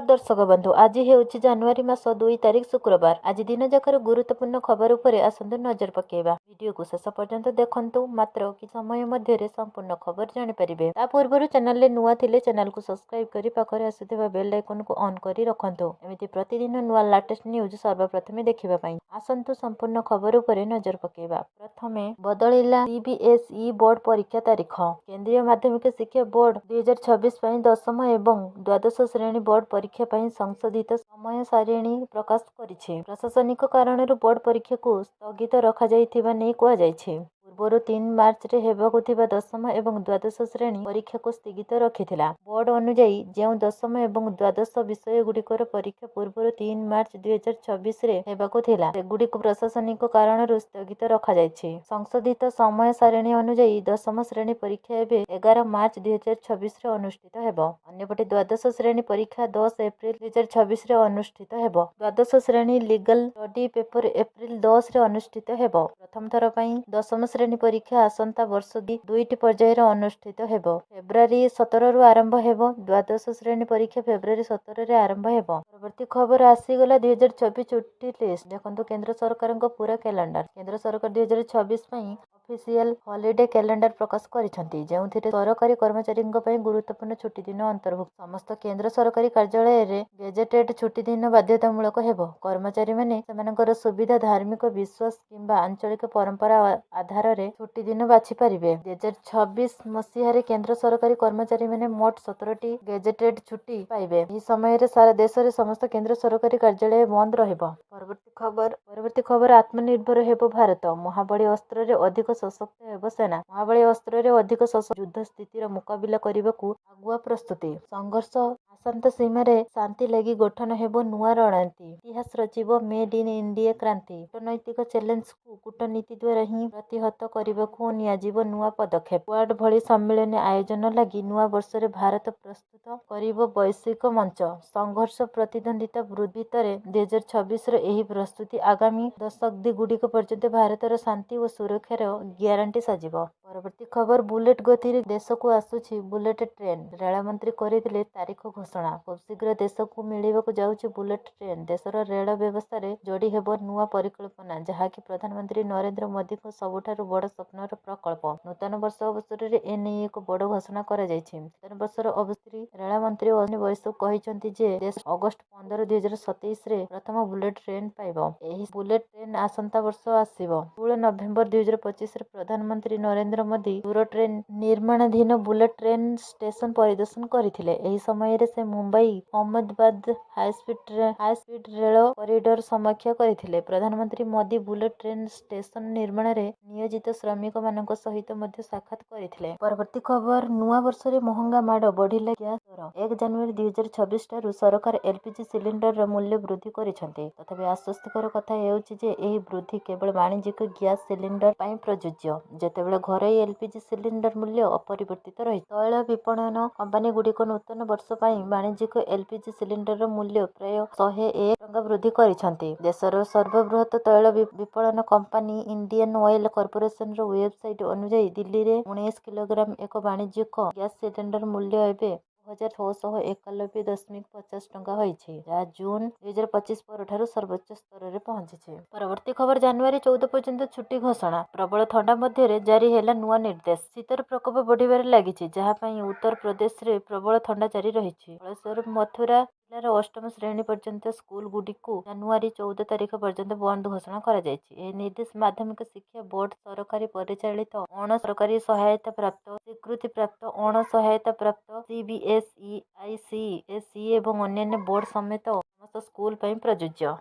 दर्शक बंधु आज हेउछि जनवरी मास 2 तारिख शुक्रवार। आज दिन जाकर गुरुत्वपूर्ण खबर उपरे आसंतु नजर पकेबा। वीडियो को शेष पर्यंत देखंतु मात्र कि समय मध्य संपूर्ण खबर जानि परिबे। ता पूर्वरु चैनल ले नुआ थिले चैनल को सब्सक्राइब करी पाखरे आसुथिबा बेल आइकन को ऑन करी रखंतु। एमिति प्रतिदिन नुआ लेटेस्ट न्यूज सर्वप्रथमे देखिबा पई आसंतु संपूर्ण खबर उपरे नजर पकेबा। प्रथमे बदलिला सीबीएसई बोर्ड परीक्षा तारीख। केंद्रीय माध्यमिक शिक्षा बोर्ड 2026 पई दशम एवं द्वादश श्रेणी बोर्ड परीक्षा पई संशोधित समय सारिणी प्रकाश करिछि। प्रशासनिक कारणरू बोर्ड परीक्षा को स्थगित रखा जाइथिबा नै कुआ जाइछि। पूर्व 3 मार्च रे हेबाकु थिबा दशम एवं द्वादश श्रेणी परीक्षा को स्थगित रखिथिला। बोर्ड अनुଯାयी जेउ दशम एवं द्वादश विषय गुड़िकर परीक्षा पूर्व 3 मार्च 2026 रे हेबाकु थिला सेगुड़िक प्रशासनिक कारणरू स्थगित रखा जाइछि। संशोधित समय सारिणी अनुଯାयी दशम श्रेणी परीक्षा एबे 11 मार्च 2026 रे अनुष्ठित हेबो। अन्यपटे द्वादश श्रेणी परीक्षा 10 एप्रिल 2026 रे अनुष्ठित हेबो। द्वादश श्रेणी लीगल स्टडी पेपर एप्रिल 10 रे अनुष्ठित हेबो। प्रथम थर पई दशम श्रेणी परीक्षा आसंता वर्ष दुईटी पर्याय अनुष्ठित हेबो। फेब्रुआरी 17 रु आरंभ हेबो। द्वादश श्रेणी परीक्षा फेब्रुआरी 17 रे आरंभ हेबो। परवर्ती खबर आसीगला 2024 छुट्टी लिस्ट देखंतु केंद्र सरकार पूरा कैलेंडर। केंद्र सरकार 2026 पई ऑफिशियल हॉलिडे कैलेंडर प्रकाश करिसंती जेउथिरे सरकारी कर्मचारी गुरुत्वपूर्ण छुट्टी दिन अंतर्भुक्त। समस्त केंद्र सरकारी कार्यालय रे गेजेटेड छुट्टी दिन बाध्यतामूलक हेबो। कर्मचारी माने सेमानकर सुविधा धार्मिक विश्वास किंबा आंचलिक परंपरा आधार रे छुट्टी दिन बाछि परिबे। 2026 मसीहा रे केंद्र सरकारी कर्मचारी माने मोट 17टी गेजेटेड छुट्टी पाइबे। ई समय रे सारा देश रे समस्त केंद्र सरकारी कार्यालय बंद रहिबो। परवर्ती खबर आत्मनिर्भर हेबो भारत। महाबळी अस्त्र रे अधिक सशक्त हेबो सेना। महाबळी अस्त्र रे अधिक सशक्त युद्ध स्थितिर मुकाबिला करिबाकू आगुआ प्रस्तुति। संघर्ष आशांत सीमा रे शांति लगी गठन हेबो नुआ रणनीति। इतिहास रचिब मेड इन इंडिया क्रांति। कूटनैतिक चैलेंज को कूटनीति द्वारा ही प्रतिहत करिबाकू नियाजिब नुआ पदक्षेप। क्वाड भली सम्मेलन आयोजन लगी नुआ वर्ष रे भारत प्रस्तुत करिब वैश्विक मंच। संघर्ष प्रतिद्वंदिता वृद्धि भितर 2026 रे एही प्रस्तुति आगामी दशक गुड़िक पर्यंत भारतर शांति और सुरक्षार ग्यारंटी साजिब। परवर्ती खबर बुलेट गति रे देश को आसुछि बुलेट ट्रेन। रेल मंत्री करिथिले तारीख घोषणा। खूब शीघ्र देश को मिलिबाकू जाउछि बुलेट ट्रेन। देशर रेल व्यवस्था रे जोड़ी हेबो नुआ परिकल्पना जहाकी प्रधानमंत्री नरेंद्र मोदी को सबुठारु बड़ स्वप्नर प्रकल्प। नूतन वर्ष अवसर रे एने एक बड़ घोषणा करा जायछि। नूतन वर्षर अवसर रेल मंत्री अश्विनी वैष्णव कहिसंती जे देश अगस्त 15 2027 रे प्रथम बुलेट ट्रेन पाइबो। एही बुलेट ट्रेन आसंता वर्ष आसीबो। 16 नवेम्बर 2025 रे प्रधानमंत्री नरेंद्र मोदी दूर ट्रेन निर्माणाधीन बुलेट ट्रेन स्टेशन परिदर्शन करथिले। एही समय रे से Mumbai Ahmedabad high speed rail corridor समीक्षा करथिले। प्रधानमंत्री मोदी बुलेट ट्रेन स्टेशन निर्माण रे नियोजित श्रमिक मानक सहित मध्य साक्षात करथिले। परवर्ती खबर नुआ वर्ष रे महंगा माड बढ़िला गैस दर। 1 जनवरी 2026 ठारू सरकार एलपीजी सिलिंडर र मूल्य वृद्धि करिसंते। तथापि आश्वस्तिकर कथा हेउछि जे एही वृद्धि केवल वाणिज्यिक गैस सिलिंडर पई प्रযোज्य। जेतेबेले घरोई एलपीजी सिलिंडर मूल्य अपरिवर्तित रही। तैल विपणन कंपनी गुड़िक नूतन वर्ष पई वाणिज्यिक एलपीजी सिलिंडर मूल्य प्राय 101 टंका वृद्धि करिसंते। देशर सर्वबृहत तैल विपणन कंपनी इंडियन ऑयल कॉर्पोरेशन रो वेबसाइट अनुसार दिल्ली रे 19 किलोग्राम एक वाणिज्यिक गैस सिलिंडर मूल्य एबे 2691.50 टंका होइछि, जहाँ जून 2025 परठारु सर्वोच्च स्तर रे पहुंचिछि। परवर्ती खबर जनवरी 14 पर्यंत छुट्टी घोषणा। प्रबल ठंडा मध्य रे जारी हेला नुआ निर्देश। शीतर प्रकोप बढ़िबार लागिछि, जहाँ पई उत्तर प्रदेश रे प्रबल ठंडा जारी रहिछि। फलस्वरूप मथुरा जिल्लार अष्टम श्रेणी पर्यंत स्कूल गुड़िकू जनवरी 14 तारिख पर्यंत बंद घोषणा करा जायछि। एही निर्देश माध्यमिक शिक्षा बोर्ड सरकारी परिचालित अण सरकारी सहायता प्राप्त स्वीकृति प्राप्त अण सहायता प्राप्त सीबीएसई आईसीएसई एवं अन्यान्य बोर्ड समेत समस्त स्कूल पई प्रযোज्य।